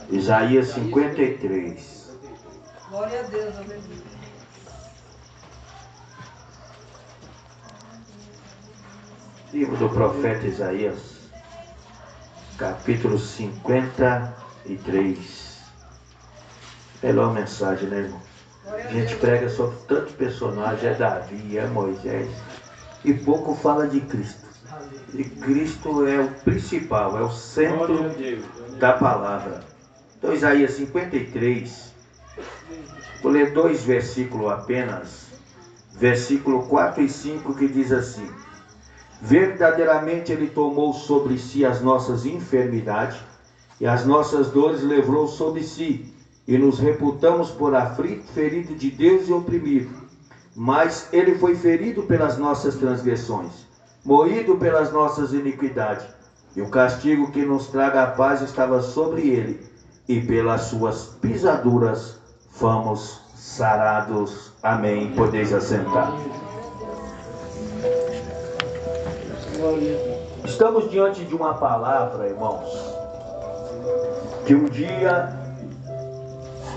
Isaías 53. Glória a Deus, aleluia. Livro do profeta Isaías, capítulo 53. Melhor mensagem, né, irmão? A gente prega sobre tantos personagens, é Davi, é Moisés, e pouco fala de Cristo. E Cristo é o principal, é o centro da palavra. Então, Isaías 53, vou ler 2 versículos apenas, versículo 4 e 5, que diz assim: verdadeiramente Ele tomou sobre si as nossas enfermidades, e as nossas dores levou sobre si, e nos reputamos por aflito, ferido de Deus e oprimido. Mas Ele foi ferido pelas nossas transgressões, moído pelas nossas iniquidades, e o castigo que nos traga a paz estava sobre Ele, e pelas suas pisaduras fomos sarados. Amém. Podeis assentar. Estamos diante de uma palavra, irmãos, que um dia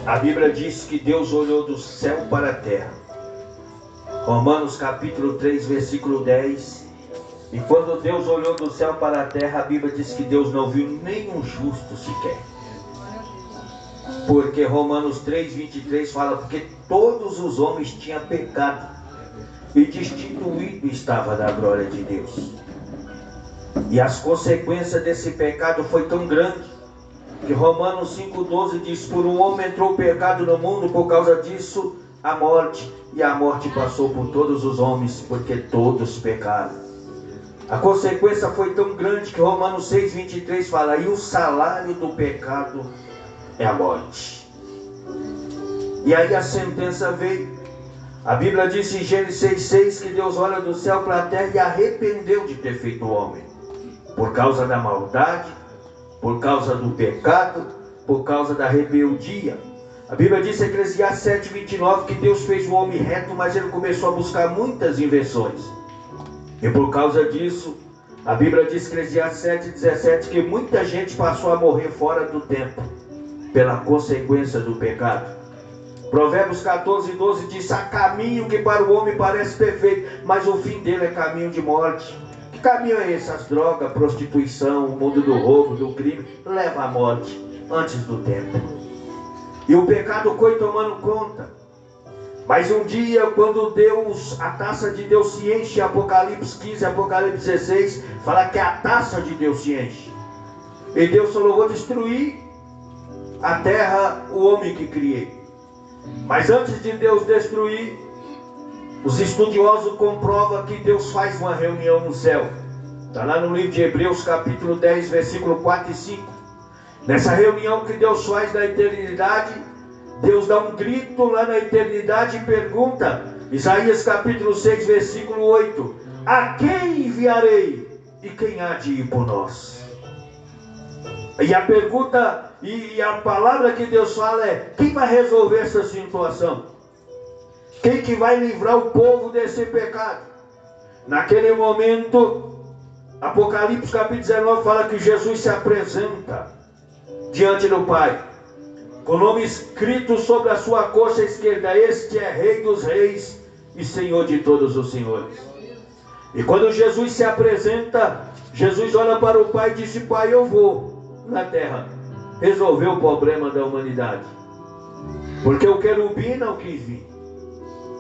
a Bíblia diz que Deus olhou do céu para a terra. Romanos capítulo 3, versículo 10. E quando Deus olhou do céu para a terra, a Bíblia diz que Deus não viu nenhum justo sequer. Porque Romanos 3, 23 fala, porque todos os homens tinham pecado e destituído estava da glória de Deus. E as consequências desse pecado foi tão grande, que Romanos 5,12 diz: por um homem entrou o pecado no mundo, por causa disso a morte, e a morte passou por todos os homens, porque todos pecaram. A consequência foi tão grande que Romanos 6,23 fala: e o salário do pecado é a morte. E aí a sentença veio. A Bíblia diz em Gênesis 6,6 que Deus olha do céu para a terra e arrependeu de ter feito o homem, por causa da maldade, por causa do pecado, por causa da rebeldia. A Bíblia diz em Eclesiastes 7,29 que Deus fez o homem reto, mas ele começou a buscar muitas invenções. E por causa disso, a Bíblia diz em Eclesiastes 7,17 que muita gente passou a morrer fora do tempo, pela consequência do pecado. Provérbios 14,12 diz: há caminho que para o homem parece perfeito, mas o fim dele é caminho de morte. Que caminho é esse? As drogas, a prostituição, o mundo do roubo, do crime, leva à morte antes do tempo. E o pecado foi tomando conta. Mas um dia, quando a taça de Deus se enche, Apocalipse 15, Apocalipse 16, fala que a taça de Deus se enche. E Deus falou: vou destruir a terra, o homem que criei. Mas antes de Deus destruir, os estudiosos comprovam que Deus faz uma reunião no céu. Está lá no livro de Hebreus capítulo 10, versículo 4 e 5. Nessa reunião que Deus faz na eternidade, Deus dá um grito lá na eternidade e pergunta, Isaías capítulo 6, versículo 8: a quem enviarei e quem há de ir por nós? E a pergunta e a palavra que Deus fala é: quem vai resolver essa situação? Quem que vai livrar o povo desse pecado? Naquele momento, Apocalipse capítulo 19 fala que Jesus se apresenta diante do Pai, com o nome escrito sobre a sua coxa esquerda: este é Rei dos Reis e Senhor de todos os senhores. E quando Jesus se apresenta, Jesus olha para o Pai e disse: Pai, eu vou na terra resolver o problema da humanidade, porque o querubim não quis vir,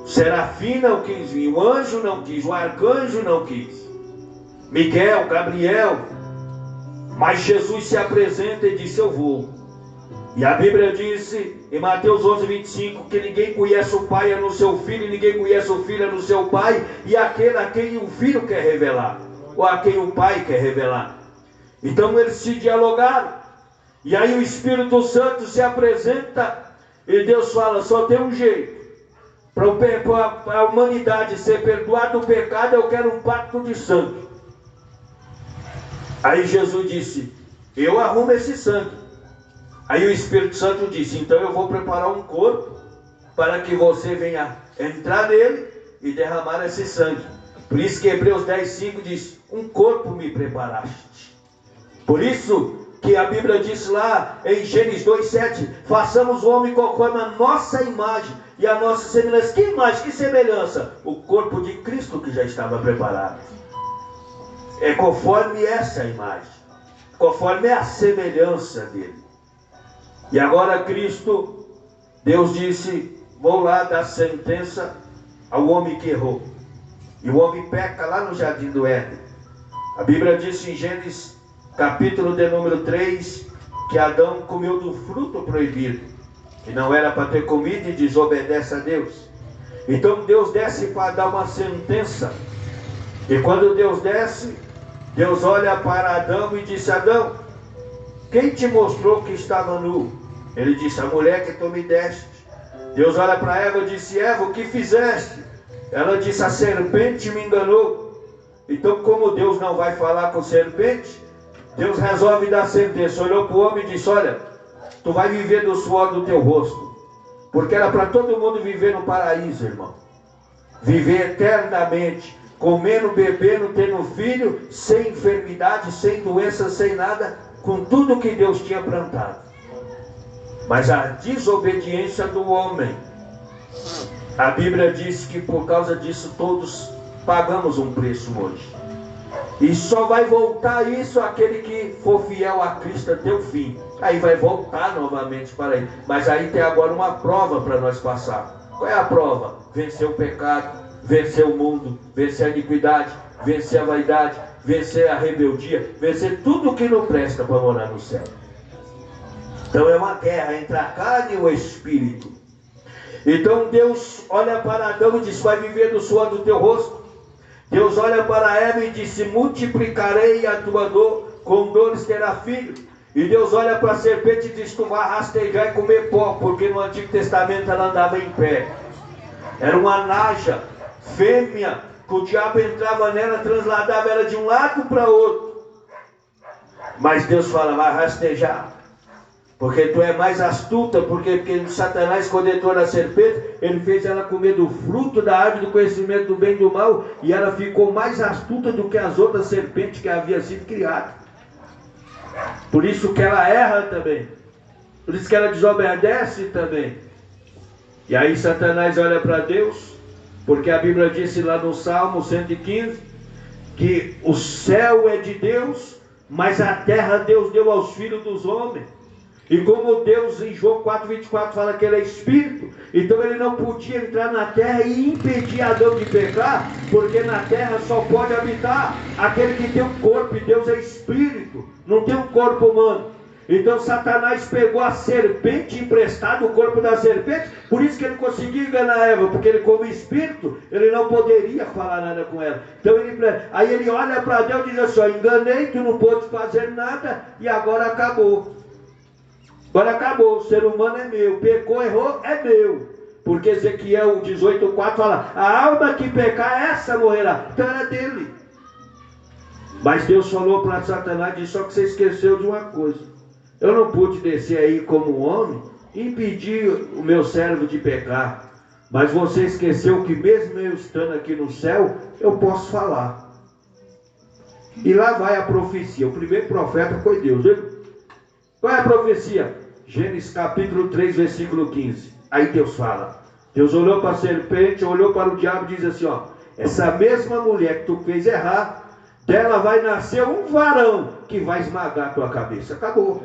o serafim não quis vir, o anjo não quis, o arcanjo não quis, Miguel, Gabriel, mas Jesus se apresenta e disse: eu vou. E a Bíblia disse em Mateus 11:25 que ninguém conhece o Pai a não ser o Filho, e ninguém conhece o Filho a não ser o Pai, e aquele a quem o Filho quer revelar, ou a quem o Pai quer revelar. Então eles se dialogaram, e aí o Espírito Santo se apresenta, e Deus fala: só tem um jeito para a humanidade ser perdoada do pecado, eu quero um pacto de sangue. Aí Jesus disse: eu arrumo esse sangue. Aí o Espírito Santo disse: então eu vou preparar um corpo para que você venha entrar nele e derramar esse sangue. Por isso que Hebreus 10:5 diz: um corpo me preparaste. Por isso que a Bíblia diz lá em Gênesis 2:7, façamos o homem conforme a nossa imagem e a nossa semelhança. Que imagem, que semelhança? O corpo de Cristo que já estava preparado. É conforme essa imagem, conforme a semelhança dele. E agora Cristo, Deus disse, vou lá dar sentença ao homem que errou. E o homem peca lá no jardim do Éden. A Bíblia diz em Gênesis capítulo de número 3, que Adão comeu do fruto proibido, que não era para ter comido, e desobedece a Deus. Então Deus desce para dar uma sentença. E quando Deus desce, Deus olha para Adão e disse, Adão, quem te mostrou que estava nu? Ele disse, a mulher que tu me deste. Deus olha para Eva e disse, Eva, o que fizeste? Ela disse, a serpente me enganou. Então, como Deus não vai falar com serpente, Deus resolve dar sentença. Olhou para o homem e disse, olha, tu vai viver do suor do teu rosto. Porque era para todo mundo viver no paraíso, irmão. Viver eternamente, comendo, bebendo, tendo filho, sem enfermidade, sem doença, sem nada, com tudo que Deus tinha plantado. Mas a desobediência do homem, a Bíblia diz que por causa disso todos pagamos um preço hoje. E só vai voltar isso aquele que for fiel a Cristo até o fim. Aí vai voltar novamente para ele. Mas aí tem agora uma prova para nós passar. Qual é a prova? Vencer o pecado, vencer o mundo, vencer a iniquidade, vencer a vaidade, vencer a rebeldia, vencer tudo que não presta para morar no céu. Então é uma guerra entre a carne e o espírito. Então Deus olha para Adão e diz, vai viver do suor do teu rosto. Deus olha para Eva e disse, multiplicarei a tua dor, com dores terá filho. E Deus olha para a serpente e diz, tu vai rastejar e comer pó, porque no Antigo Testamento ela andava em pé. Era uma naja, fêmea, que o diabo entrava nela, transladava ela de um lado para outro. Mas Deus fala, vai rastejar. Porque tu é mais astuta, porque Satanás, quando entrou na serpente, ele fez ela comer do fruto da árvore do conhecimento do bem e do mal, e ela ficou mais astuta do que as outras serpentes que havia sido criadas. Por isso que ela erra também, por isso que ela desobedece também. E aí Satanás olha para Deus, porque a Bíblia disse lá no Salmo 115, que o céu é de Deus, mas a terra Deus deu aos filhos dos homens. E como Deus em João 4,24 fala que ele é espírito, então ele não podia entrar na terra e impedir Adão de pecar, porque na terra só pode habitar aquele que tem um corpo, e Deus é espírito, não tem um corpo humano. Então Satanás pegou a serpente emprestado, o corpo da serpente, por isso que ele conseguiu enganar Eva, porque ele como espírito, ele não poderia falar nada com ela. Então aí ele olha para Deus e diz assim, ó, enganei, tu não pôde fazer nada, e agora acabou. Agora acabou, o ser humano é meu, pecou, errou, é meu. Porque Ezequiel 18,4 fala, a alma que pecar, essa morrerá. Então era dele. Mas Deus falou para Satanás, disse, só que você esqueceu de uma coisa. Eu não pude descer aí como homem e impedir o meu servo de pecar. Mas você esqueceu que mesmo eu estando aqui no céu, eu posso falar. E lá vai a profecia. O primeiro profeta foi Deus, viu? Qual é a profecia? Gênesis capítulo 3, versículo 15. Aí Deus fala. Deus olhou para a serpente, olhou para o diabo e diz assim, ó, essa mesma mulher que tu fez errar, dela vai nascer um varão que vai esmagar a tua cabeça. Acabou.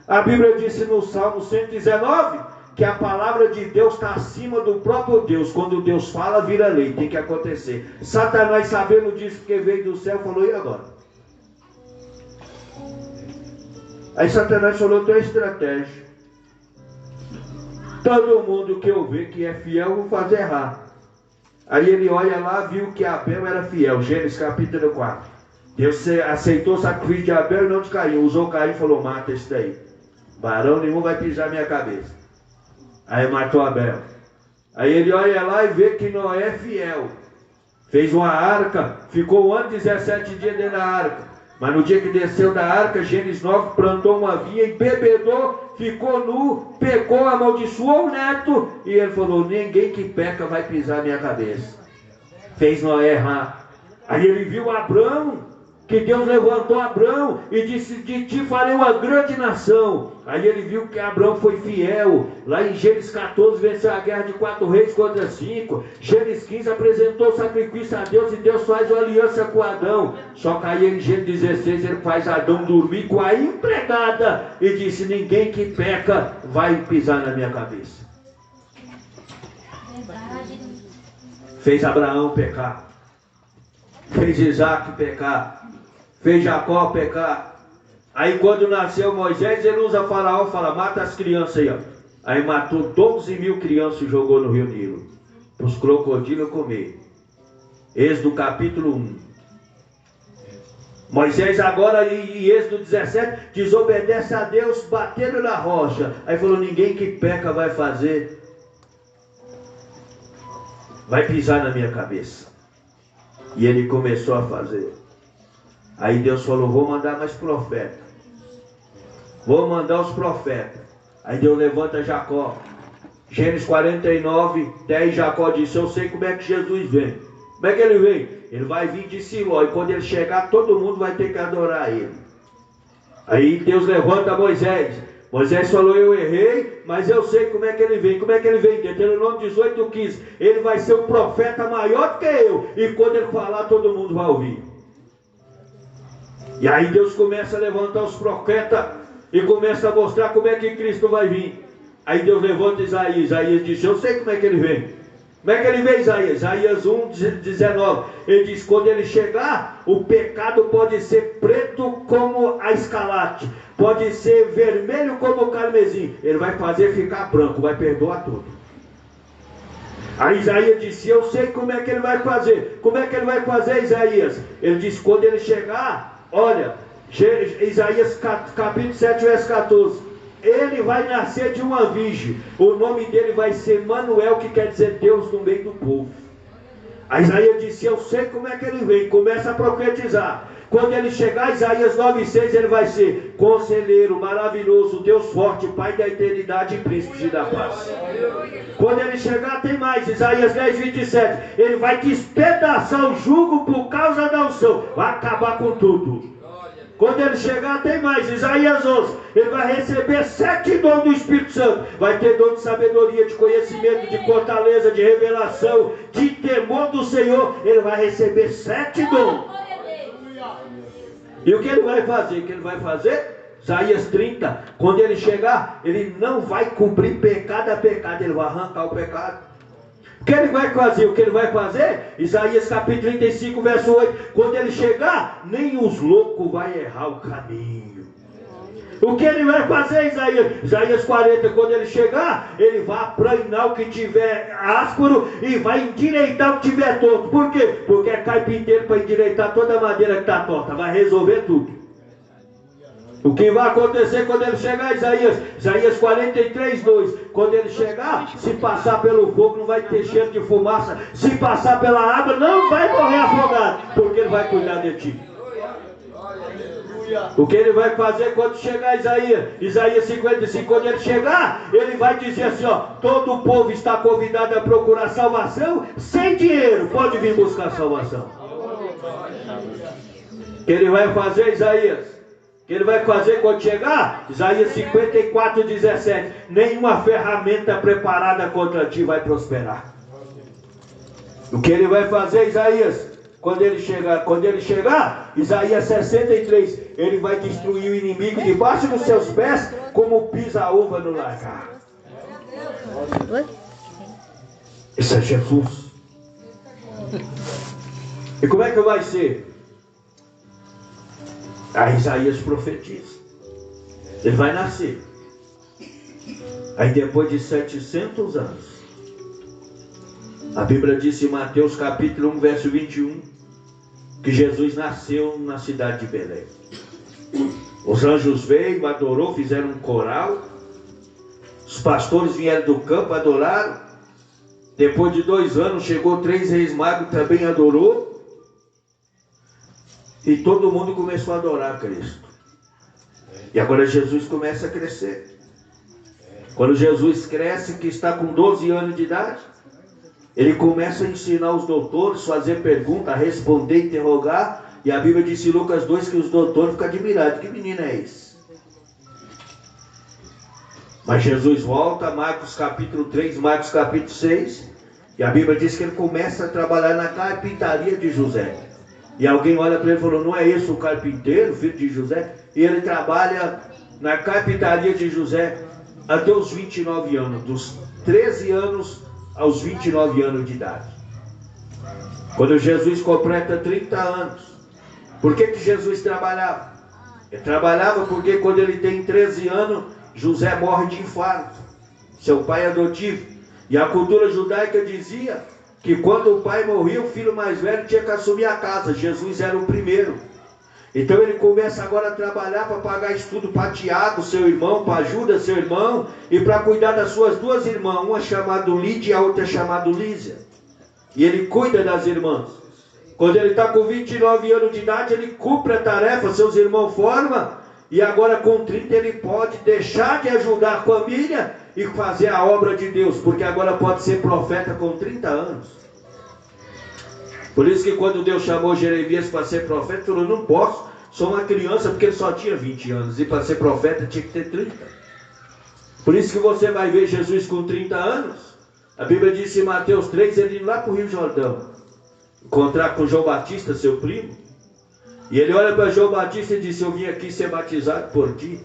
A Bíblia disse no Salmo 119 que a palavra de Deus está acima do próprio Deus. Quando Deus fala, vira lei, tem que acontecer. Satanás, sabendo disso, porque veio do céu, falou, e agora? Aí Satanás falou, tem uma estratégia. Todo mundo que eu ver que é fiel, eu vou fazer errar. Aí ele olha lá, viu que Abel era fiel. Gênesis capítulo 4. Deus aceitou o sacrifício de Abel e não de Caim. Usou Caim e falou, mata esse daí. Varão nenhum vai pisar minha cabeça. Aí matou Abel. Aí ele olha lá e vê que Noé é fiel. Fez uma arca, ficou 1 ano e 17 dias dentro da arca. Mas no dia que desceu da arca, Gênesis 9, plantou uma vinha e bebedou, ficou nu, pecou, amaldiçoou o neto. E ele falou, ninguém que peca vai pisar minha cabeça. Fez Noé errar. Aí ele viu Abrão, que Deus levantou Abraão e disse: de ti farei uma grande nação. Aí ele viu que Abraão foi fiel. Lá em Gênesis 14 venceu a guerra de 4 reis contra 5. Gênesis 15 apresentou o sacrifício a Deus e Deus faz uma aliança com Adão. Só que aí em Gênesis 16 ele faz Adão dormir com a empregada e disse: ninguém que peca vai pisar na minha cabeça. Fez Abraão pecar, fez Isaac pecar, fez Jacó pecar. Aí quando nasceu Moisés, ele usa Faraó e fala: mata as crianças aí, ó. Aí matou 12.000 crianças e jogou no rio Nilo, para os crocodilos comer. Êxodo capítulo 1. Moisés agora em Êxodo 17 desobedece a Deus, batendo na rocha. Aí falou: ninguém que peca vai pisar na minha cabeça. E ele começou a fazer. Aí Deus falou: vou mandar mais profeta. Vou mandar os profetas. Aí Deus levanta Jacó. Gênesis 49, 10, Jacó disse: eu sei como é que Jesus vem. Como é que ele vem? Ele vai vir de Siló. E quando ele chegar, todo mundo vai ter que adorar ele. Aí Deus levanta Moisés. Moisés falou: eu errei, mas eu sei como é que ele vem. Como é que ele vem? Deuteronômio 18, 15. Ele vai ser um profeta maior do que eu. E quando ele falar, todo mundo vai ouvir. E aí Deus começa a levantar os profetas e começa a mostrar como é que Cristo vai vir. Aí Deus levanta Isaías. Isaías disse: eu sei como é que ele vem. Como é que ele vem, Isaías? Isaías 1, 19. Ele diz: quando ele chegar, o pecado pode ser preto como a escarlate, pode ser vermelho como o carmesim. Ele vai fazer ficar branco, vai perdoar tudo. Aí Isaías disse: eu sei como é que ele vai fazer. Como é que ele vai fazer, Isaías? Ele disse: quando ele chegar, olha, Isaías capítulo 7, verso 14. Ele vai nascer de uma virgem. O nome dele vai ser Manuel, que quer dizer Deus no meio do povo. Aí Isaías disse: eu sei como é que ele vem. Começa a profetizar. Quando ele chegar, Isaías 9,6, ele vai ser conselheiro, maravilhoso, Deus forte, Pai da eternidade e príncipe da paz. Quando ele chegar, tem mais. Isaías 10, 27. Ele vai despedaçar o jugo por causa da unção. Vai acabar com tudo. Quando ele chegar, tem mais. Isaías 11. Ele vai receber 7 dons do Espírito Santo. Vai ter dom de sabedoria, de conhecimento, de fortaleza, de revelação, de temor do Senhor. Ele vai receber 7 dons. E o que ele vai fazer? O que ele vai fazer? Isaías 30. Quando ele chegar, ele não vai cumprir pecado a pecado. Ele vai arrancar o pecado. O que ele vai fazer? O que ele vai fazer? Isaías capítulo 35, verso 8. Quando ele chegar, nem os loucos vão errar o caminho. O que ele vai fazer, Isaías? Isaías 40, quando ele chegar, ele vai aplanar o que tiver áspero e vai endireitar o que tiver torto. Por quê? Porque é carpinteiro para endireitar toda a madeira que está torta. Vai resolver tudo. O que vai acontecer quando ele chegar, Isaías 43, 2. Quando ele chegar, se passar pelo fogo não vai ter cheiro de fumaça. Se passar pela água não vai morrer afogado, porque ele vai cuidar de ti. O que ele vai fazer quando chegar, Isaías 55, quando ele chegar, ele vai dizer assim, ó: todo o povo está convidado a procurar salvação sem dinheiro, pode vir buscar salvação. O que ele vai fazer, Isaías? O que ele vai fazer quando chegar? Isaías 54, 17. Nenhuma ferramenta preparada contra ti vai prosperar. O que ele vai fazer, Isaías? Quando ele chegar, Isaías 63, ele vai destruir o inimigo debaixo dos seus pés, como pisa a uva no lagar. Esse é Jesus. E como é que vai ser? Aí Isaías profetiza. Ele vai nascer. Aí depois de 700 anos, a Bíblia diz em Mateus capítulo 1, verso 21, que Jesus nasceu na cidade de Belém. Os anjos veio, adorou, fizeram um coral. Os pastores vieram do campo, adoraram. Depois de 2 anos, chegou 3 reis magos, também adorou. E todo mundo começou a adorar Cristo. E agora Jesus começa a crescer. Quando Jesus cresce, que está com 12 anos de idade, ele começa a ensinar os doutores, fazer perguntas, responder, interrogar. E a Bíblia diz em Lucas 2 que os doutores ficam admirados. Que menino é esse? Mas Jesus volta, Marcos capítulo 3, Marcos capítulo 6. E a Bíblia diz que ele começa a trabalhar na carpintaria de José. E alguém olha para ele e falou, não é esse o carpinteiro, filho de José? E ele trabalha na carpintaria de José até os 29 anos, dos 13 anos aos 29 anos de idade. Quando Jesus completa 30 anos, por que Jesus trabalhava? Ele trabalhava porque quando ele tem 13 anos, José morre de infarto, seu pai adotivo. E a cultura judaica dizia que quando o pai morria, o filho mais velho tinha que assumir a casa. Jesus era o primeiro. Então ele começa agora a trabalhar para pagar estudo para Tiago, seu irmão, para Judas, seu irmão, e para cuidar das suas duas irmãs, uma chamada Lídia e a outra chamada Lísia. E ele cuida das irmãs. Quando ele está com 29 anos de idade, ele cumpre a tarefa, seus irmãos formam, e agora com 30 ele pode deixar de ajudar a família e fazer a obra de Deus, porque agora pode ser profeta com 30 anos. Por isso que quando Deus chamou Jeremias para ser profeta, ele falou, não posso, sou uma criança, porque ele só tinha 20 anos, e para ser profeta tinha que ter 30. Por isso que você vai ver Jesus com 30 anos, a Bíblia diz em Mateus 3, ele indo lá para o Rio Jordão, encontrar com João Batista, seu primo, e ele olha para João Batista e disse, eu vim aqui ser batizado por ti.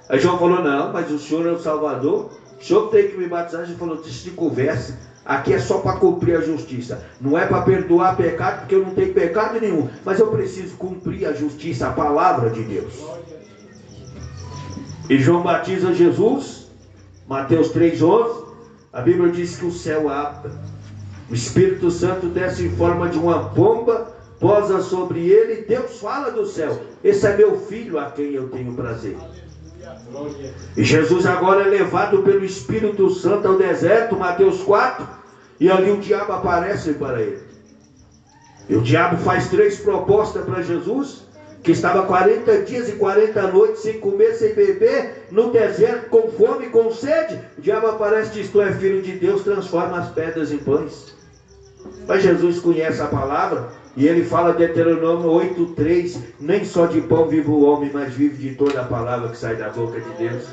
Aí João falou, não, mas o senhor é o Salvador, o senhor tem que me batizar. Ele falou, deixa de conversa, aqui é só para cumprir a justiça, não é para perdoar pecado, porque eu não tenho pecado nenhum, mas eu preciso cumprir a justiça, a palavra de Deus. E João batiza Jesus, Mateus 3,11, a Bíblia diz que o céu abre, o Espírito Santo desce em forma de uma pomba, posa sobre ele, e Deus fala do céu, esse é meu filho a quem eu tenho prazer. E Jesus agora é levado pelo Espírito Santo ao deserto, Mateus 4, e ali o diabo aparece para ele. E o diabo faz 3 propostas para Jesus, que estava 40 dias e 40 noites sem comer, sem beber, no deserto, com fome, com sede. O diabo aparece e diz, tu é filho de Deus, transforma as pedras em pães. Mas Jesus conhece a palavra, e ele fala de Deuteronômio 8,3, nem só de pão vive o homem, mas vive de toda a palavra que sai da boca de Deus.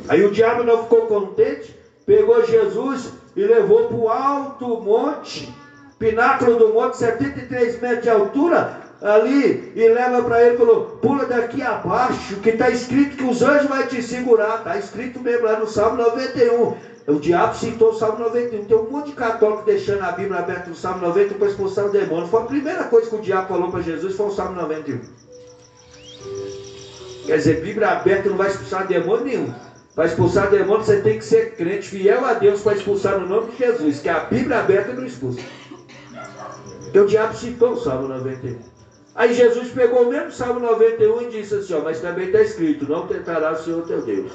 Aí o diabo não ficou contente, pegou Jesus e levou para o alto monte, pináculo do monte, 73 metros de altura, ali, e leva para ele e falou, pula daqui abaixo, que está escrito que os anjos vão te segurar, está escrito mesmo lá no Salmo 91. O diabo citou o Salmo 91. Tem um monte de católico deixando a Bíblia aberta no Salmo 91 para expulsar o demônio. Foi a primeira coisa que o diabo falou para Jesus, foi o Salmo 91. Quer dizer, Bíblia aberta não vai expulsar demônio nenhum. Para expulsar demônio você tem que ser crente, fiel a Deus, para expulsar no nome de Jesus, que a Bíblia aberta não expulsa. Porque o diabo citou o Salmo 91. Aí Jesus pegou o mesmo Salmo 91 e disse assim, ó, mas também está escrito, não tentarás o Senhor teu Deus.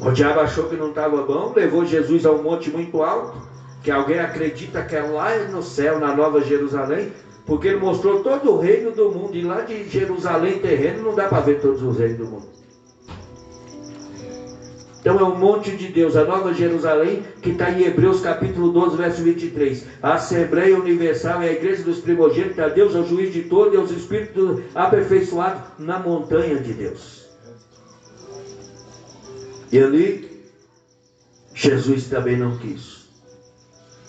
O diabo achou que não estava bom, levou Jesus a um monte muito alto, que alguém acredita que é lá no céu, na Nova Jerusalém, porque ele mostrou todo o reino do mundo, e lá de Jerusalém terreno não dá para ver todos os reinos do mundo. Então é um monte de Deus, a Nova Jerusalém, que está em Hebreus capítulo 12, verso 23. A Assembleia Universal é a igreja dos primogênitos, a Deus é o juiz de todo, e os espíritos aperfeiçoados na montanha de Deus. E ali, Jesus também não quis.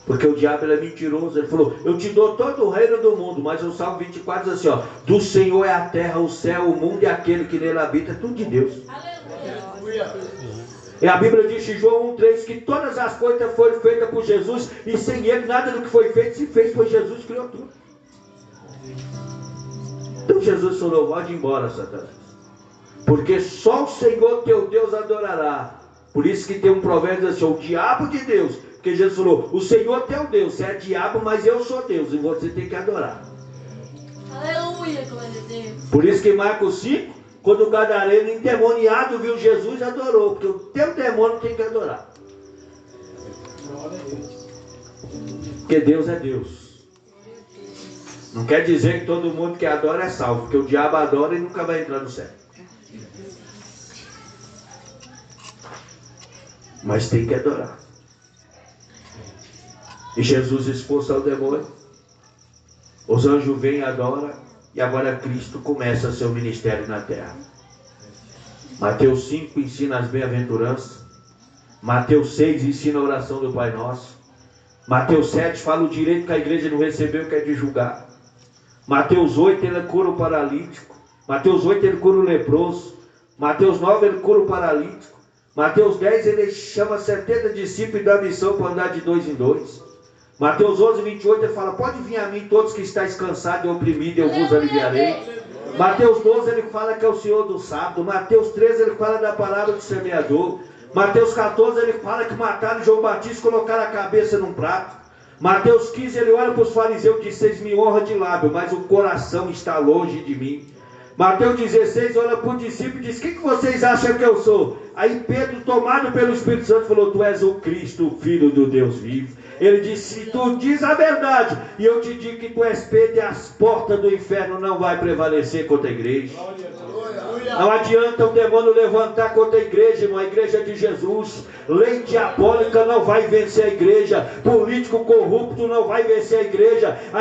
Porque o diabo ele é mentiroso. Ele falou, eu te dou todo o reino do mundo. Mas o Salmo 24 diz assim, ó, do Senhor é a terra, o céu, o mundo e aquele que nele habita. É tudo de Deus. Aleluia. E a Bíblia diz em João 1,3 que todas as coisas foram feitas por Jesus. E sem ele nada do que foi feito se fez, pois Jesus criou tudo. Então Jesus falou, pode ir embora, Satanás. Porque só o Senhor teu Deus adorará. Por isso que tem um provérbio assim, o diabo de Deus. Porque Jesus falou, o Senhor teu Deus, você é diabo, mas eu sou Deus, e você tem que adorar. Aleluia, glória a Deus. Por isso que em Marcos 5, quando o gadareno endemoniado viu Jesus, adorou. Porque o teu demônio tem que adorar. Porque Deus é Deus. Não quer dizer que todo mundo que adora é salvo. Porque o diabo adora e nunca vai entrar no céu. Mas tem que adorar. E Jesus expulsa o demônio. Os anjos vêm e adoram, e agora Cristo começa seu ministério na terra. Mateus 5 ensina as bem-aventuranças. Mateus 6 ensina a oração do Pai Nosso. Mateus 7 fala o direito que a igreja não recebeu, que é de julgar. Mateus 8 ele cura o paralítico. Mateus 8 ele cura o leproso. Mateus 9 ele cura o paralítico. Mateus 10 ele chama 70 discípulos e dá missão para andar de 2 em 2. Mateus 11, 28 ele fala: pode vir a mim todos que estáis cansados e oprimidos, eu vos aliviarei. Mateus 12 ele fala que é o Senhor do sábado. Mateus 13 ele fala da palavra do semeador. Mateus 14 ele fala que mataram João Batista e colocaram a cabeça num prato. Mateus 15 ele olha para os fariseus e diz: vocês me honram de lábio, mas o coração está longe de mim. Mateus 16 olha para o discípulo e diz: o que vocês acham que eu sou? Aí Pedro, tomado pelo Espírito Santo, falou: tu és o Cristo, o Filho do Deus vivo. Ele disse: se tu diz a verdade, e eu te digo que tu és Pedro, e as portas do inferno não vai prevalecer contra a igreja. Não adianta o demônio levantar contra a igreja, irmão, a igreja de Jesus. Lei diabólica não vai vencer a igreja. Político corrupto não vai vencer a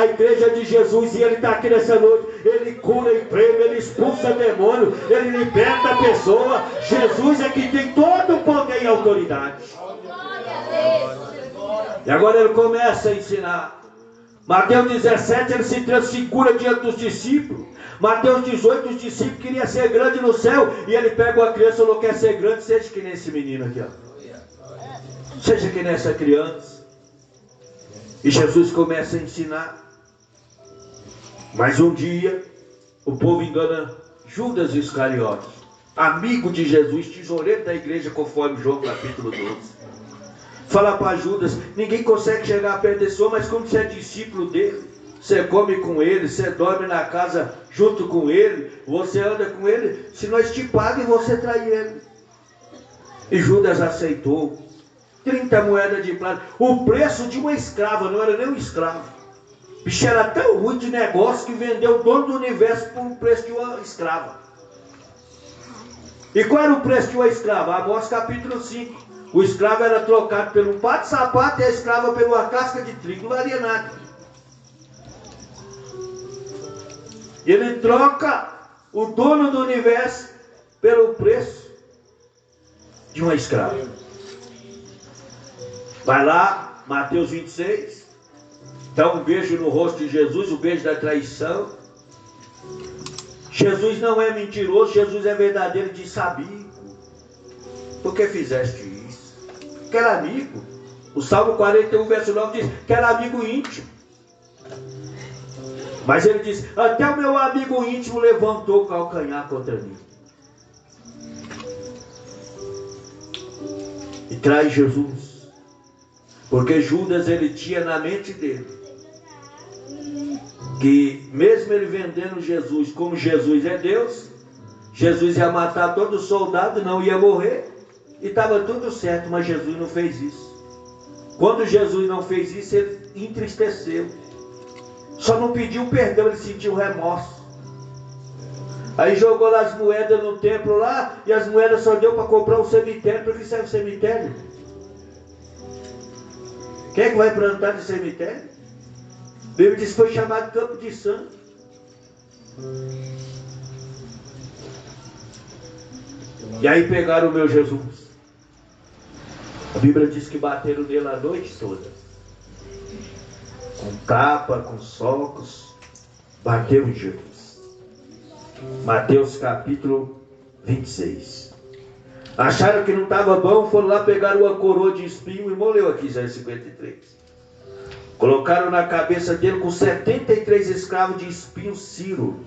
igreja de Jesus. E ele está aqui nessa noite. Ele cura enfermo, ele expulsa demônio, ele liberta a pessoa. Jesus é que tem todo o poder e autoridade. E agora ele começa a ensinar. Mateus 17 ele se transfigura diante dos discípulos. Mateus 18 os discípulos queriam ser grandes no céu, e ele pega uma criança e falou: quer ser grande, seja que nem esse menino aqui, ó. Seja que nem essa criança. E Jesus começa a ensinar. Mas um dia o povo engana Judas Iscariotes, amigo de Jesus, tesoureiro da igreja, conforme João capítulo 12. Fala para Judas: ninguém consegue chegar perto desse homem, mas como você é discípulo dele, você come com ele, você dorme na casa junto com ele, você anda com ele, se nós te pagamos, você trai ele. E Judas aceitou 30 moedas de prata, o preço de uma escrava, não era nem um escravo. O bicho era tão ruim de negócio que vendeu o dono do universo por um preço de uma escrava. E qual era o preço de uma escrava? Amós capítulo 5. O escravo era trocado por um par de sapato e a escrava por uma casca de trigo. Não valia nada. Ele troca o dono do universo pelo preço de uma escrava. Vai lá, Mateus 26. Dá um beijo no rosto de Jesus, o beijo da traição. Jesus não é mentiroso, Jesus é verdadeiro, diz: amigo, por que fizeste isso? Que era amigo. O Salmo 41, verso 9 diz que era amigo íntimo. Mas ele diz: até o meu amigo íntimo levantou o calcanhar contra mim. E traz Jesus. Porque Judas ele tinha na mente dele que mesmo ele vendendo Jesus, como Jesus é Deus, Jesus ia matar todo soldado, não ia morrer. E estava tudo certo, mas Jesus não fez isso. Quando Jesus não fez isso, ele entristeceu. Só não pediu perdão, ele sentiu remorso. Aí jogou lá as moedas no templo lá, e as moedas só deu para comprar um cemitério. Para que serve o cemitério? Quem é que vai plantar de cemitério? A Bíblia diz que foi chamado campo de sangue. E aí pegaram o meu Jesus. A Bíblia diz que bateram nele a noite toda. Com tapa, com socos, bateu em Jesus. Mateus capítulo 26. Acharam que não estava bom, foram lá pegar uma coroa de espinho e molhou aqui, Isaías 53. Colocaram na cabeça dele com 73 escravos de espinho Ciro.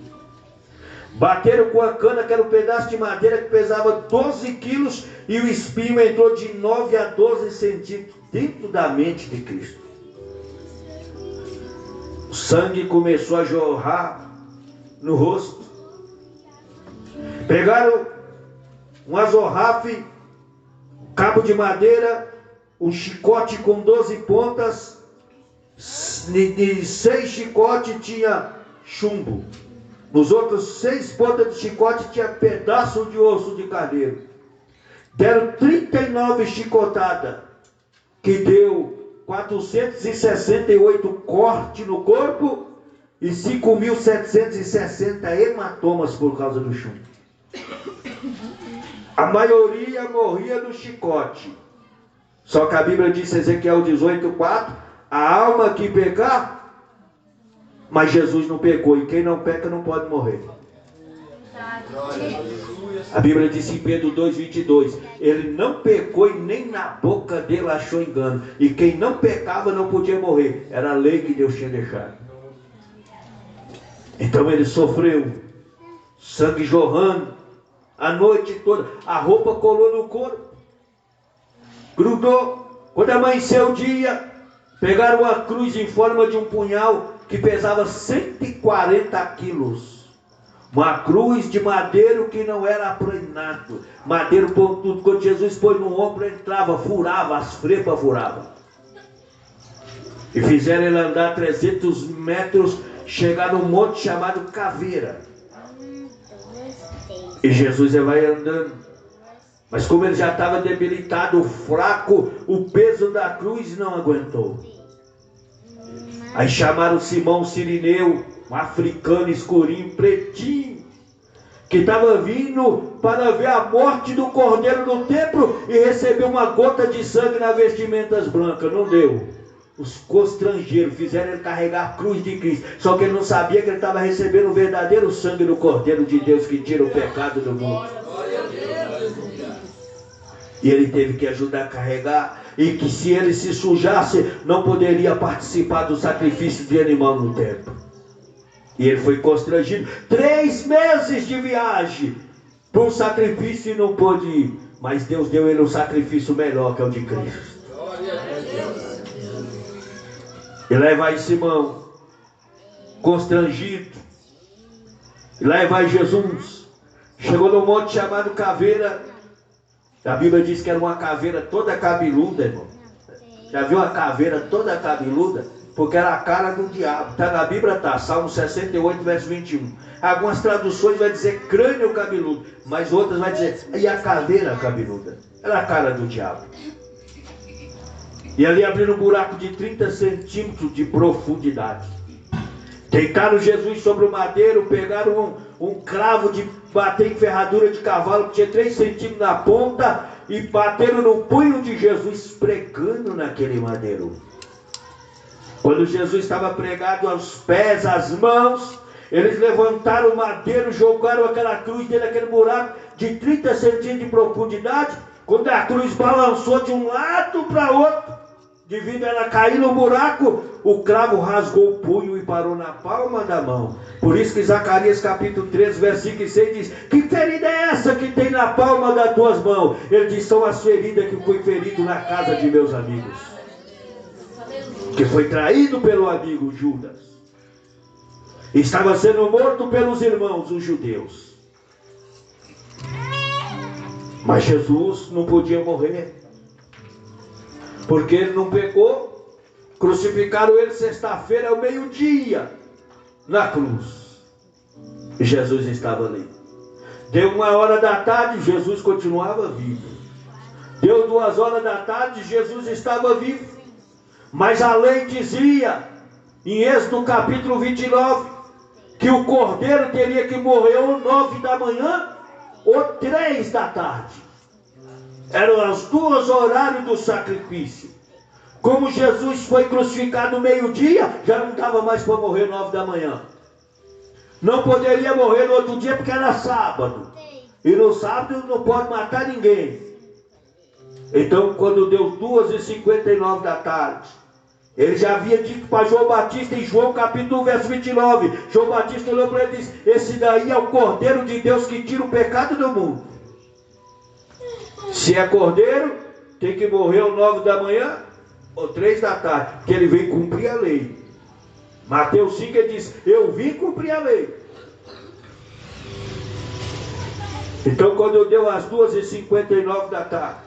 Bateram com a cana, que era um pedaço de madeira que pesava 12 quilos, e o espinho entrou de 9 a 12 centímetros dentro da mente de Cristo. O sangue começou a jorrar no rosto. Pegaram um azorrafe, cabo de madeira, um chicote com 12 pontas, de 6 chicotes tinha chumbo. Nos outros 6 pontas de chicote tinha pedaço de osso de carneiro. Deram 39 chicotadas, que deu 468 cortes no corpo e 5.760 hematomas por causa do chumbo. A maioria morria no chicote. Só que a Bíblia diz, Ezequiel 18:4, a alma que pecar, mas Jesus não pecou, e quem não peca não pode morrer. A Bíblia diz em Pedro 2:22, ele não pecou e nem na boca dele achou engano, e quem não pecava não podia morrer, era a lei que Deus tinha deixado. Então ele sofreu, sangue jorrando, a noite toda, a roupa colou no corpo, grudou. Quando amanheceu o dia, pegaram uma cruz em forma de um punhal que pesava 140 quilos. Uma cruz de madeiro que não era aplanado. Madeiro pontudo, quando Jesus pôs no ombro, entrava, furava, as frepas furavam. E fizeram ele andar 300 metros, chegar num monte chamado Caveira. E Jesus vai andando. Mas como ele já estava debilitado, fraco, o peso da cruz não aguentou. Aí chamaram Simão Cirineu, um africano escurinho, pretinho, que estava vindo para ver a morte do cordeiro no templo e recebeu uma gota de sangue nas vestimentas brancas. Não deu. Os constrangeiros fizeram ele carregar a cruz de Cristo. Só que ele não sabia que ele estava recebendo o verdadeiro sangue do Cordeiro de Deus que tira o pecado do mundo. E ele teve que ajudar a carregar. E que se ele se sujasse, não poderia participar do sacrifício de animal no templo. E ele foi constrangido. 3 meses de viagem para um sacrifício e não pôde ir. Mas Deus deu ele um sacrifício melhor, que é o de Cristo. E lá vai Simão, constrangido. E lá vai Jesus. Chegou no monte chamado Caveira. A Bíblia diz que era uma caveira toda cabeluda, irmão. Já viu uma caveira toda cabeluda? Porque era a cara do diabo. Está na Bíblia, tá. Salmo 68, verso 21. Algumas traduções vai dizer crânio cabeludo. Mas outras vai dizer, e a caveira cabeluda? Era a cara do diabo. E ali abriram um buraco de 30 centímetros de profundidade. Deitaram Jesus sobre o madeiro, pegaram um cravo de bater em ferradura de cavalo, que tinha 3 centímetros na ponta, e bateram no punho de Jesus, pregando naquele madeiro. Quando Jesus estava pregado aos pés, às mãos, eles levantaram o madeiro, jogaram aquela cruz dentro daquele buraco de 30 centímetros de profundidade. Quando a cruz balançou de um lado para outro, devido a ela cair no buraco, o cravo rasgou o punho e parou na palma da mão. Por isso que Zacarias capítulo 13, versículo 6 diz, que ferida é essa que tem na palma das tuas mãos? Ele diz, são as feridas que foi ferido na casa de meus amigos. Que foi traído pelo amigo Judas. Estava sendo morto pelos irmãos, os judeus. Mas Jesus não podia morrer, porque ele não pecou. Crucificaram ele sexta-feira ao meio-dia na cruz. E Jesus estava ali. Deu 1h da tarde, Jesus continuava vivo. Deu 2h da tarde, Jesus estava vivo. Mas a lei dizia, em Êxodo capítulo 29, que o cordeiro teria que morrer ou 9 da manhã ou 3 da tarde. Eram as 2 horários do sacrifício. Como Jesus foi crucificado no meio-dia, já não dava mais para morrer 9 da manhã. Não poderia morrer no outro dia porque era sábado. E no sábado não pode matar ninguém. Então quando deu 2h59 da tarde, ele já havia dito para João Batista em João capítulo 1, verso 29. João Batista olhou para ele e disse, esse daí é o Cordeiro de Deus que tira o pecado do mundo. Se é cordeiro, tem que morrer às 9 da manhã ou 3 da tarde, porque ele veio cumprir a lei. Mateus 5, ele diz, eu vim cumprir a lei. Então quando deu as 2h59 da tarde,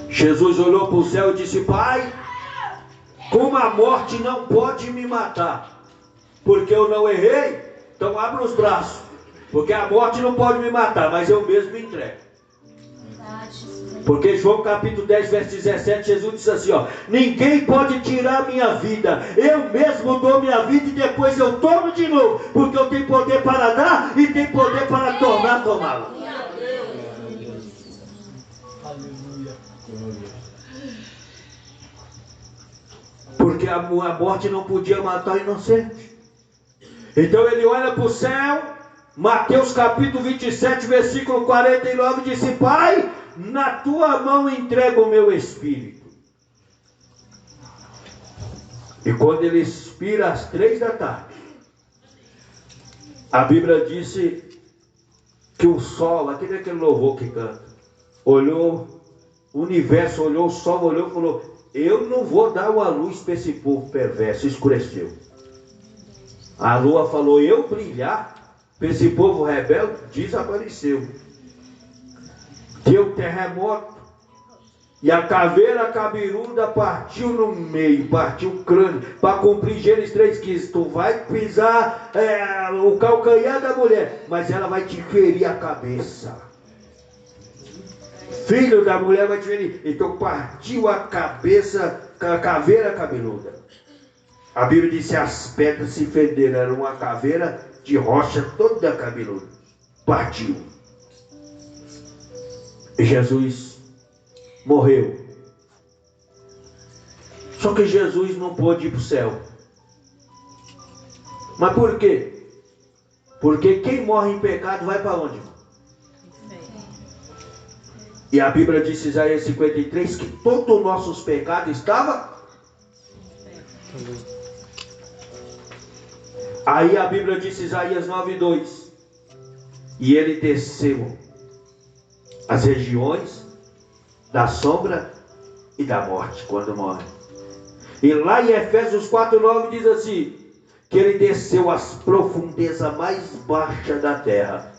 Jesus olhou para o céu e disse, Pai, como a morte não pode me matar, porque eu não errei, então abra os braços, porque a morte não pode me matar, mas eu mesmo me entrego. Porque João capítulo 10, verso 17, Jesus disse assim, ó: ninguém pode tirar minha vida, eu mesmo dou minha vida e depois eu tomo de novo, porque eu tenho poder para dar e tenho poder para tornar a tomá-la. Porque a morte não podia matar o inocente. Então ele olha para o céu, Mateus capítulo 27, versículo 49, disse: Pai, na tua mão entrego o meu espírito. E quando ele expira às 3 da tarde, a Bíblia disse que o sol, aquele louvor que canta, olhou o universo, olhou o sol, olhou e falou: eu não vou dar uma luz para esse povo perverso. Escureceu. A lua falou: eu brilhar para esse povo rebelde. Desapareceu. Deu terremoto. E a caveira cabeluda partiu no meio, partiu o crânio, para cumprir Gênesis 3,15. Tu vai pisar o calcanhar da mulher, mas ela vai te ferir a cabeça. Filho da mulher vai te ferir. Então partiu a cabeça, a caveira cabeluda. A Bíblia disse: as pedras se fenderam. Era uma caveira de rocha toda cabeluda. Partiu. E Jesus morreu. Só que Jesus não pôde ir para o céu. Mas por quê? Porque quem morre em pecado vai para onde? E a Bíblia diz em Isaías 53 que todos os nossos pecados estavam. Aí a Bíblia diz em Isaías 9,2: e ele desceu as regiões da sombra e da morte, quando morre. E lá em Efésios 4,9 diz assim: que ele desceu às profundezas mais baixas da terra.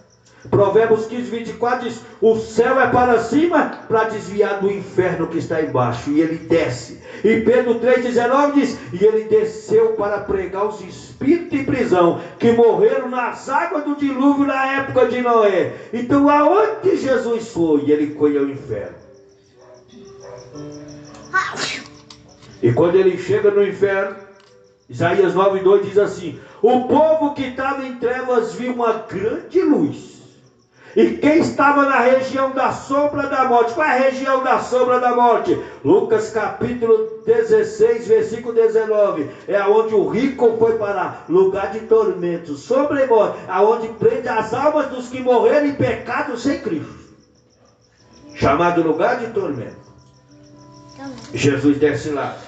Provérbios 15:24 diz: o céu é para cima para desviar do inferno que está embaixo, e ele desce. E Pedro 3,19 diz: e ele desceu para pregar os espíritos em prisão, que morreram nas águas do dilúvio na época de Noé. Então aonde Jesus foi? Ele foi ao inferno. E quando ele chega no inferno, Isaías 9,2 diz assim: o povo que estava em trevas viu uma grande luz. E quem estava na região da sombra da morte? Qual é a região da sombra da morte? Lucas capítulo 16, versículo 19. É onde o rico foi parar. Lugar de tormento, sombra e morte. Aonde prende as almas dos que morreram em pecado sem Cristo. Chamado lugar de tormento. Jesus desce lá.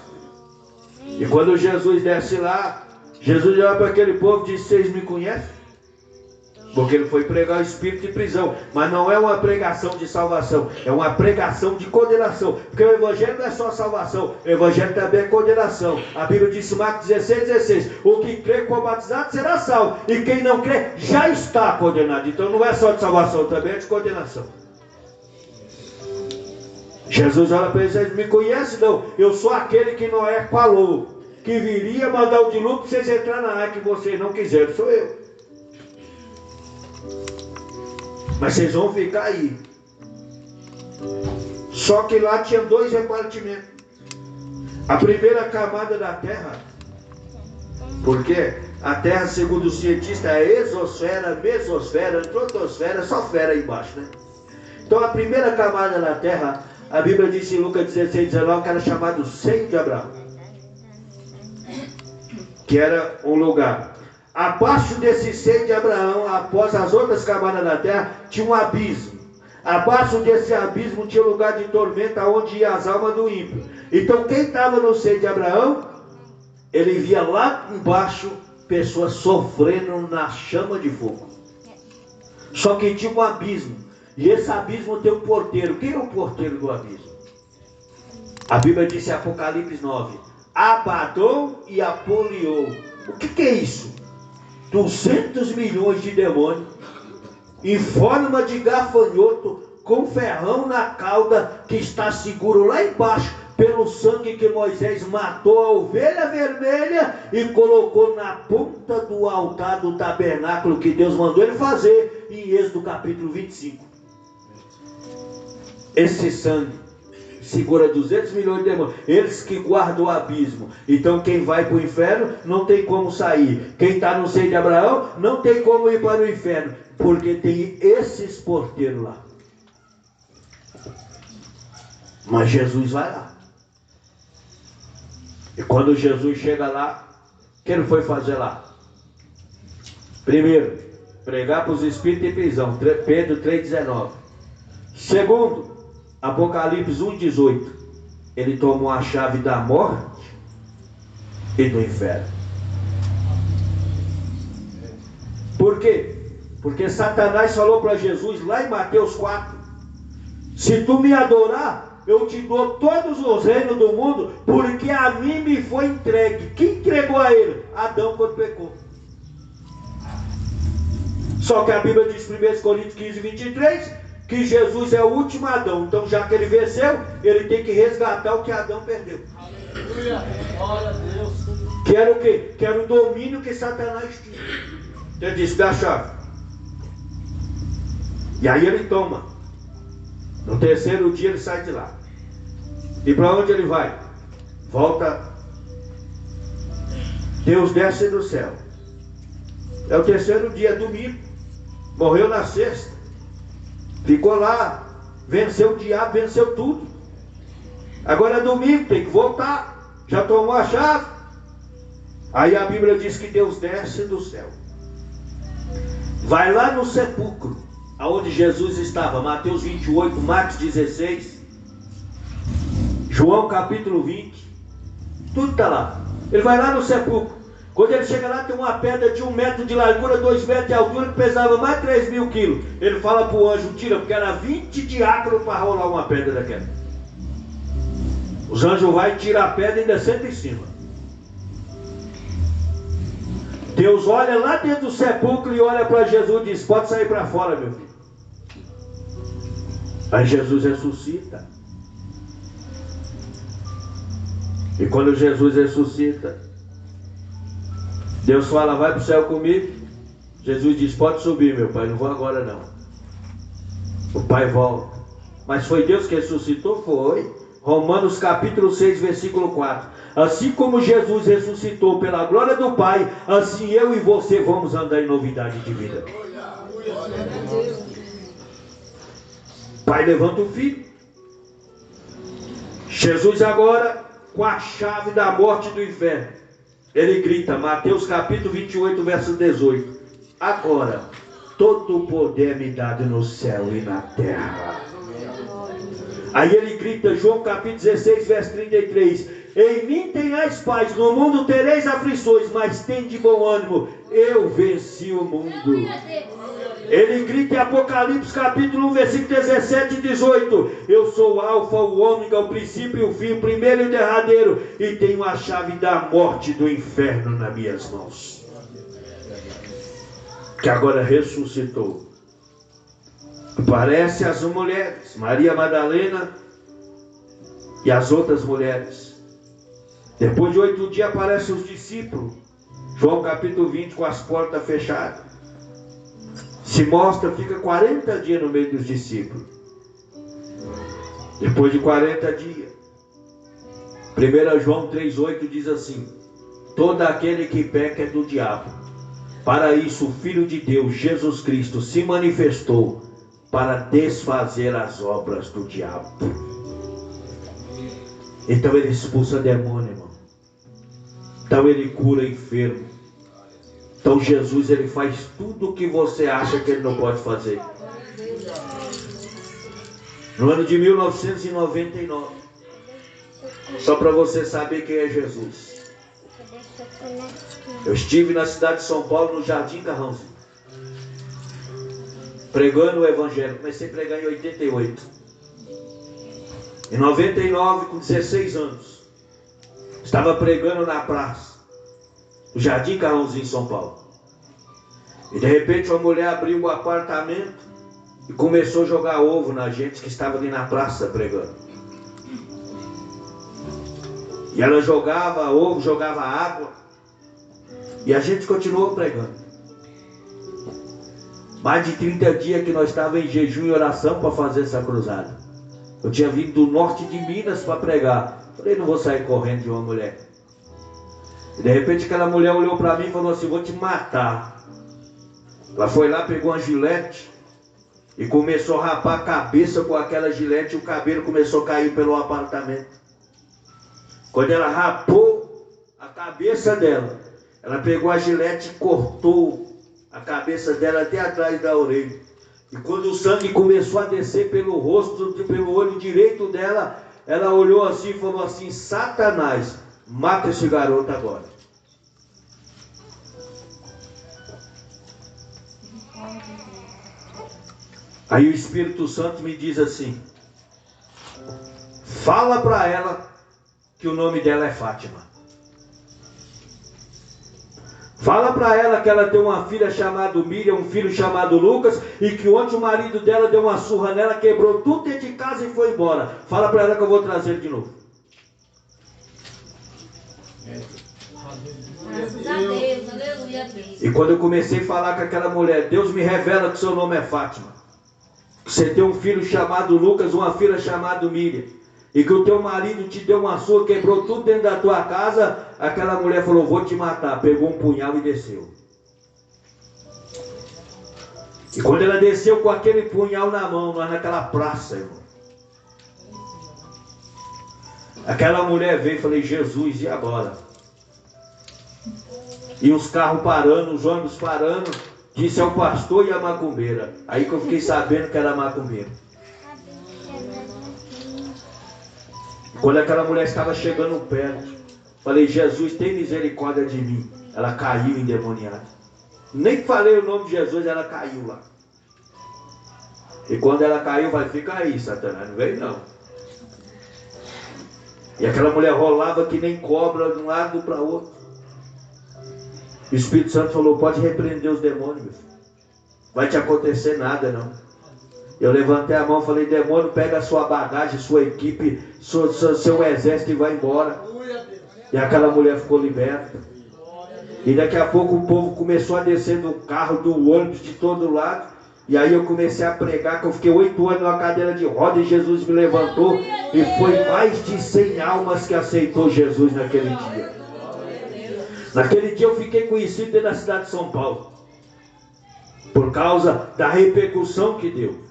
E quando Jesus desce lá, Jesus olha para aquele povo e diz: vocês me conhecem? Porque ele foi pregar o espírito de prisão. Mas não é uma pregação de salvação, é uma pregação de condenação. Porque o evangelho não é só salvação, o evangelho também é condenação. A Bíblia diz em Marcos 16:16: o que crê e for batizado será salvo, e quem não crê já está condenado. Então não é só de salvação, também é de condenação. Jesus olha para eles: vocês me conhecem? Não, eu sou aquele que Noé falou que viria mandar o dilúvio para vocês entrarem na água, que vocês não quiseram. Sou eu. Mas vocês vão ficar aí. Só que lá tinha 2 repartimentos. A primeira camada da terra, porque a terra, segundo o cientista, é exosfera, mesosfera, troposfera, só fera aí embaixo, né? Então a primeira camada da terra, a Bíblia diz em Lucas 16:19 que era chamado Seio de Abraão, que era um lugar. Abaixo desse seio de Abraão, após as outras camadas da terra, tinha um abismo. Abaixo desse abismo tinha um lugar de tormenta, onde iam as almas do ímpio. Então quem estava no seio de Abraão, ele via lá embaixo pessoas sofrendo na chama de fogo. Só que tinha um abismo. E esse abismo tem um porteiro. Quem é o porteiro do abismo? A Bíblia diz em Apocalipse 9: Abadom e Apolion. O que é isso? 200 milhões de demônios em forma de gafanhoto, com ferrão na cauda, que está seguro lá embaixo pelo sangue que Moisés matou a ovelha vermelha e colocou na ponta do altar do tabernáculo que Deus mandou ele fazer em Êxodo capítulo 25. esse sangue segura 200 milhões de demônios. Eles que guardam o abismo. Então quem vai para o inferno não tem como sair. Quem está no seio de Abraão não tem como ir para o inferno. Porque tem esses porteiros lá. Mas Jesus vai lá. E quando Jesus chega lá, o que ele foi fazer lá? Primeiro, pregar para os espíritos em prisão. Pedro 3,19. Segundo, Apocalipse 1,18. Ele tomou a chave da morte e do inferno. Por quê? Porque Satanás falou para Jesus lá em Mateus 4: se tu me adorar, eu te dou todos os reinos do mundo, porque a mim me foi entregue. Quem entregou a ele? Adão, quando pecou. Só que a Bíblia diz, 1 Coríntios 15, 23, que Jesus é o último Adão. Então, já que ele venceu, ele tem que resgatar o que Adão perdeu. Aleluia, glória a Deus. Que era o quê? Que era o domínio que Satanás tinha. Ele disse, dá a chave. E aí ele toma. No terceiro dia ele sai de lá. E para onde ele vai? Volta. Deus desce do céu. É o terceiro dia, domingo. Morreu na sexta. Ficou lá. Venceu o diabo, venceu tudo. Agora é domingo, tem que voltar. Já tomou a chave. Aí a Bíblia diz que Deus desce do céu. Vai lá no sepulcro, aonde Jesus estava. Mateus 28, Marcos 16, João capítulo 20. Tudo está lá. Ele vai lá no sepulcro. Quando ele chega lá, tem uma pedra de 1 metro de largura, 2 metros de altura, que pesava mais de 3 mil quilos. Ele fala para o anjo, tira, porque era 20 diáconos para rolar uma pedra daquela. Os anjos vão e tiram a pedra e ainda senta em cima. Deus olha lá dentro do sepulcro e olha para Jesus e diz, pode sair para fora, meu filho. Aí Jesus ressuscita. E quando Jesus ressuscita, Deus fala, vai para o céu comigo. Jesus diz, pode subir, meu pai, não vou agora não. O pai volta. Mas foi Deus que ressuscitou? Foi. Romanos capítulo 6, versículo 4. Assim como Jesus ressuscitou pela glória do Pai, assim eu e você vamos andar em novidade de vida. Pai levanta o filho. Jesus agora com a chave da morte e do inferno. Ele grita, Mateus capítulo 28, verso 18. Agora, todo o poder me dado no céu e na terra. Aí ele grita, João capítulo 16, verso 33. Em mim tenhais paz, no mundo tereis aflições, mas tem de bom ânimo, eu venci o mundo. Ele grita em Apocalipse capítulo 1, versículo 17 e 18. Eu sou o alfa, o ômega, o princípio e o fim, o primeiro e o derradeiro, e tenho a chave da morte e do inferno nas minhas mãos. Que agora ressuscitou. Aparece as mulheres, Maria Madalena e as outras mulheres. Depois de 8 dias aparecem os discípulos. João capítulo 20 com as portas fechadas. Se mostra, fica 40 dias no meio dos discípulos. Depois de 40 dias, 1 João 3,8 diz assim: todo aquele que peca é do diabo. Para isso o Filho de Deus, Jesus Cristo, se manifestou para desfazer as obras do diabo. Então ele expulsa demônio, irmão. Então ele cura enfermo. Então Jesus, ele faz tudo o que você acha que ele não pode fazer. No ano de 1999, só para você saber quem é Jesus, eu estive na cidade de São Paulo, no Jardim Carrãozinho, pregando o Evangelho. Comecei a pregar em 88. Em 99, com 16 anos, estava pregando na praça, no Jardim Carrãozinho, em São Paulo. E de repente uma mulher abriu o apartamento e começou a jogar ovo na gente que estava ali na praça pregando. E ela jogava ovo, jogava água, e a gente continuou pregando. Mais de 30 dias que nós estávamos em jejum e oração para fazer essa cruzada. Eu tinha vindo do norte de Minas para pregar. Falei, não vou sair correndo de uma mulher. E de repente aquela mulher olhou para mim e falou assim, vou te matar. Ela foi lá, pegou uma gilete e começou a rapar a cabeça com aquela gilete e o cabelo começou a cair pelo apartamento. Quando ela rapou a cabeça dela, ela pegou a gilete e cortou a cabeça dela até atrás da orelha. E quando o sangue começou a descer pelo rosto, pelo olho direito dela, ela olhou assim e falou assim, Satanás, mata esse garoto agora. Aí o Espírito Santo me diz assim, fala para ela que o nome dela é Fátima. Fala para ela que ela tem uma filha chamada Miriam, um filho chamado Lucas, e que ontem o marido dela deu uma surra nela, quebrou tudo dentro de casa e foi embora. Fala para ela que eu vou trazer ele de novo. Graças a Deus, aleluia a Deus. E quando eu comecei a falar com aquela mulher, Deus me revela que seu nome é Fátima. Que você tem um filho chamado Lucas, uma filha chamada Miriam. E que o teu marido te deu uma surra, quebrou tudo dentro da tua casa. Aquela mulher falou, vou te matar. Pegou um punhal e desceu. E quando ela desceu com aquele punhal na mão, lá naquela praça, irmão. Aquela mulher veio e falei, Jesus, e agora? E os carros parando, os ônibus parando. Disse ao pastor e a macumbeira. Aí que eu fiquei sabendo que era macumbeira. Quando aquela mulher estava chegando perto, falei, Jesus, tem misericórdia de mim. Ela caiu endemoniada. Nem falei o nome de Jesus, ela caiu lá. E quando ela caiu, eu falei, fica aí, Satanás, não vem não. E aquela mulher rolava que nem cobra de um lado para o outro. O Espírito Santo falou, pode repreender os demônios, meu filho. Vai te acontecer nada não. Eu levantei a mão e falei, demônio, pega a sua bagagem, sua equipe, seu exército e vai embora. E aquela mulher ficou liberta. E daqui a pouco o povo começou a descer do carro, do ônibus, de todo lado. E aí eu comecei a pregar, que eu fiquei 8 anos numa cadeira de roda e Jesus me levantou. E foi mais de 100 almas que aceitou Jesus naquele dia. Naquele dia eu fiquei conhecido dentro da cidade de São Paulo. Por causa da repercussão que deu.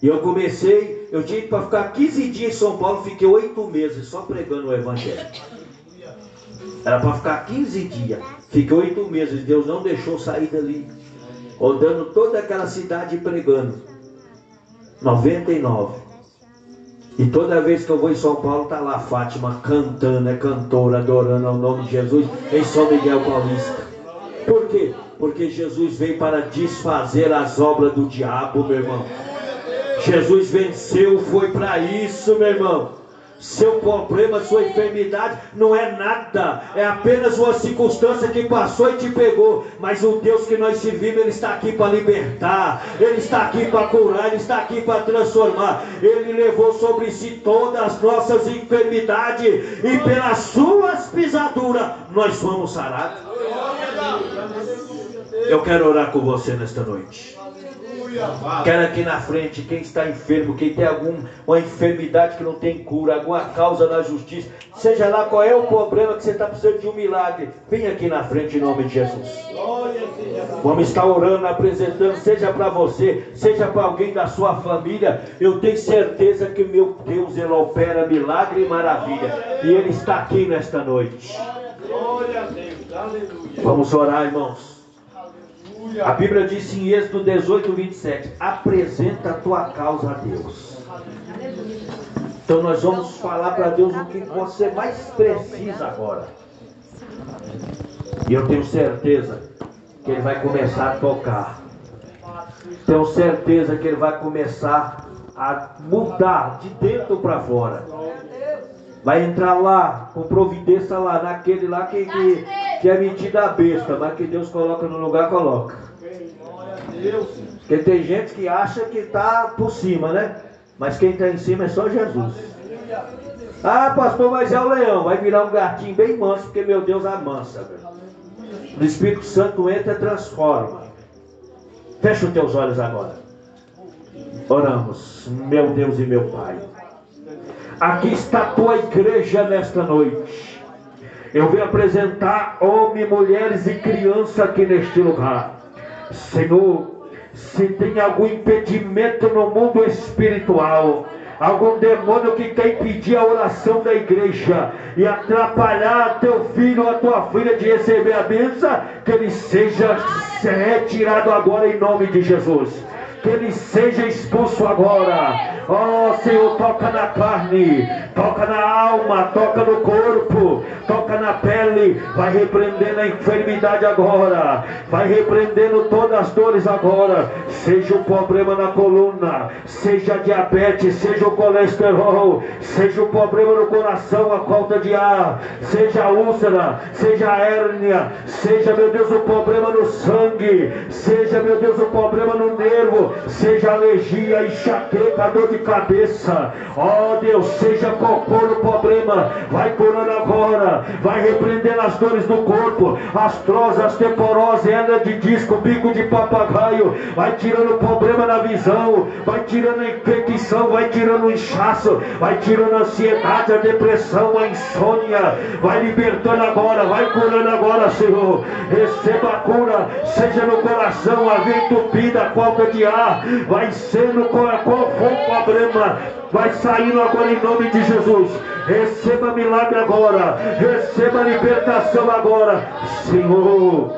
E eu comecei, eu tinha para ficar 15 dias em São Paulo, fiquei 8 meses só pregando o Evangelho. Era para ficar 15 dias, fiquei 8 meses, Deus não deixou sair dali. Rodando toda aquela cidade pregando. 99. E toda vez que eu vou em São Paulo, está lá Fátima cantando, é cantora, adorando ao nome de Jesus em São Miguel Paulista. Por quê? Porque Jesus veio para desfazer as obras do diabo, meu irmão. Jesus venceu, foi para isso, meu irmão. Seu problema, sua enfermidade não é nada, é apenas uma circunstância que passou e te pegou. Mas o Deus que nós servimos, Ele está aqui para libertar, Ele está aqui para curar, Ele está aqui para transformar. Ele levou sobre si todas as nossas enfermidades e pelas suas pisaduras nós fomos sarados. Eu quero orar com você nesta noite. Quero aqui na frente, quem está enfermo, quem tem uma enfermidade que não tem cura, alguma causa na justiça, seja lá qual é o problema que você está precisando de um milagre, vem aqui na frente em nome de Jesus. Vamos estar orando, apresentando, seja para você, seja para alguém da sua família. Eu tenho certeza que meu Deus, Ele opera milagre e maravilha, e Ele está aqui nesta noite. Vamos orar, irmãos. A Bíblia diz em Êxodo 18, 27, apresenta a tua causa a Deus. Então nós vamos falar para Deus o que você mais precisa agora. E eu tenho certeza que Ele vai começar a tocar. Tenho certeza que Ele vai começar a mudar de dentro para fora. Vai entrar lá, com providência lá, naquele lá que é metida a besta, mas que Deus coloca no lugar, coloca. Porque tem gente que acha que está por cima, né? Mas quem está em cima é só Jesus. Ah, pastor, mas é o leão, vai virar um gatinho bem manso, porque meu Deus amansa. O Espírito Santo entra e transforma. Fecha os teus olhos agora. Oramos, meu Deus e meu Pai. Aqui está a tua igreja nesta noite. Eu venho apresentar homens, mulheres e crianças aqui neste lugar. Senhor, se tem algum impedimento no mundo espiritual, algum demônio que quer impedir a oração da igreja e atrapalhar teu filho ou a tua filha de receber a bênção, que ele seja retirado agora em nome de Jesus. Que ele seja expulso agora. Oh Senhor, toca na carne, toca na alma, toca no corpo, toca na pele. Vai repreendendo a enfermidade agora, vai repreendendo todas as dores agora. Seja o problema na coluna, seja a diabetes, seja o colesterol, seja o problema no coração, a falta de ar, seja a úlcera, seja a hérnia, seja, meu Deus, o problema no sangue, seja, meu Deus, o problema no nervo, seja alergia, enxaqueca, dor de cabeça. Oh Deus, seja qual for o problema, vai curando agora, vai repreendendo as dores do corpo, artrose, osteoporose, hernia de disco, bico de papagaio, vai tirando o problema na visão, vai tirando a infecção, vai tirando o inchaço, vai tirando a ansiedade, a depressão, a insônia, vai libertando agora, vai curando agora, Senhor. Receba a cura, seja no coração, a veia entupida, a falta de ar, vai sendo qual for o problema, vai saindo agora em nome de Jesus. Receba milagre agora, receba libertação agora, Senhor.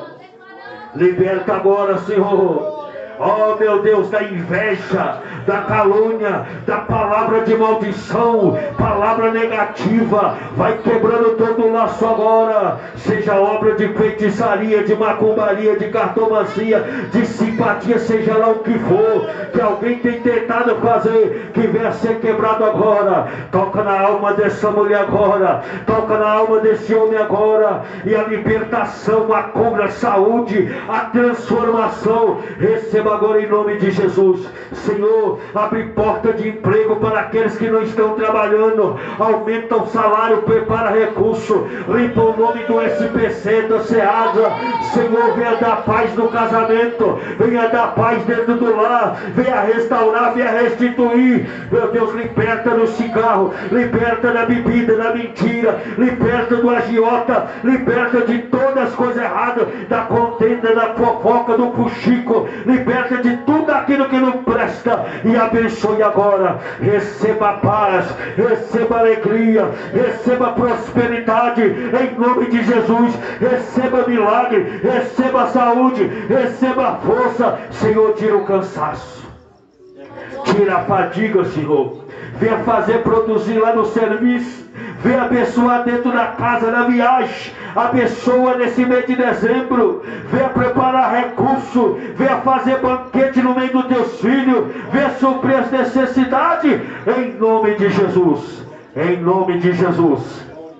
Liberta agora, Senhor. Oh meu Deus, da inveja, da calúnia, da palavra de maldição, palavra negativa, vai quebrando todo o laço agora. Seja obra de feitiçaria, de macumbaria, de cartomancia, de simpatia, seja lá o que for, que alguém tem tentado fazer, que venha ser quebrado agora. Toca na alma dessa mulher agora, toca na alma desse homem agora, e a libertação, a cura, a saúde, a transformação, receba agora em nome de Jesus. Senhor, abre porta de emprego para aqueles que não estão trabalhando, aumenta o salário, prepara recurso, limpa o nome do SPC, da SEASA. Senhor, venha dar paz no casamento, venha dar paz dentro do lar, venha restaurar, venha restituir. Meu Deus, liberta do cigarro, liberta da bebida, da mentira, liberta do agiota, liberta de todas as coisas erradas, da contenda, da fofoca, do fuxico, liberta de tudo aquilo que não presta, e abençoe agora. Receba paz, receba alegria, receba prosperidade em nome de Jesus. Receba milagre, receba saúde, receba força. Senhor, tira o cansaço, tira a fadiga, Senhor. Venha fazer produzir lá no serviço, venha abençoar dentro da casa, na viagem. Abençoa nesse mês de dezembro, venha preparar recurso, venha fazer banquete no meio dos teus filhos, venha suprir as necessidades, em nome de Jesus. Em nome de Jesus,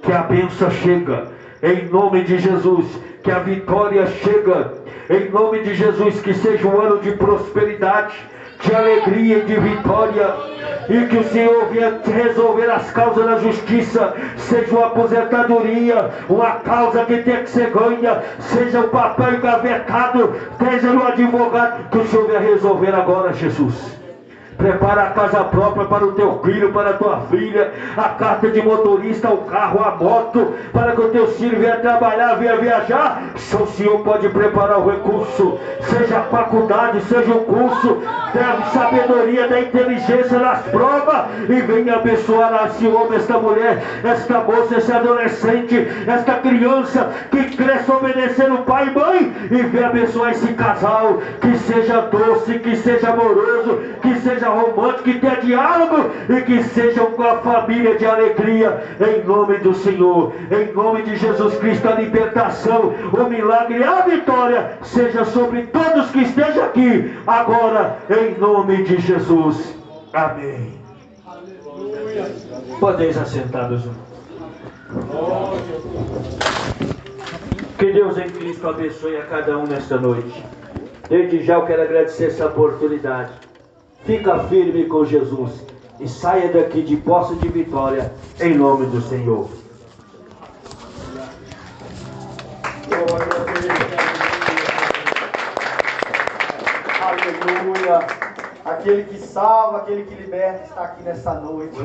que a bênção chega, em nome de Jesus, que a vitória chega, em nome de Jesus, que seja um ano de prosperidade, de alegria e de vitória, e que o Senhor venha resolver as causas da justiça, seja uma aposentadoria, uma causa que tem que ser ganha, seja um papel engavetado, seja no advogado, que o Senhor venha resolver agora, Jesus. Prepara a casa própria para o teu filho, para a tua filha, a carta de motorista, o carro, a moto, para que o teu filho venha trabalhar, venha viajar. O Senhor pode preparar o recurso, seja a faculdade, seja o curso, dê sabedoria, da inteligência nas provas, e venha abençoar esse homem, esta mulher, esta moça, esse adolescente, esta criança que cresce obedecendo pai e mãe, e venha abençoar esse casal, que seja doce, que seja amoroso, que seja romântico, que tenha diálogo, e que seja uma família de alegria, em nome do Senhor. Em nome de Jesus Cristo, a libertação, o milagre, a vitória seja sobre todos que estejam aqui agora, em nome de Jesus. Amém. Podeis assentar, meus irmãos. Que Deus em Cristo abençoe a cada um nesta noite. Desde já eu quero agradecer essa oportunidade. Fica firme com Jesus e saia daqui de posse de vitória, em nome do Senhor. Aleluia. Aquele que salva, aquele que liberta está aqui nessa noite.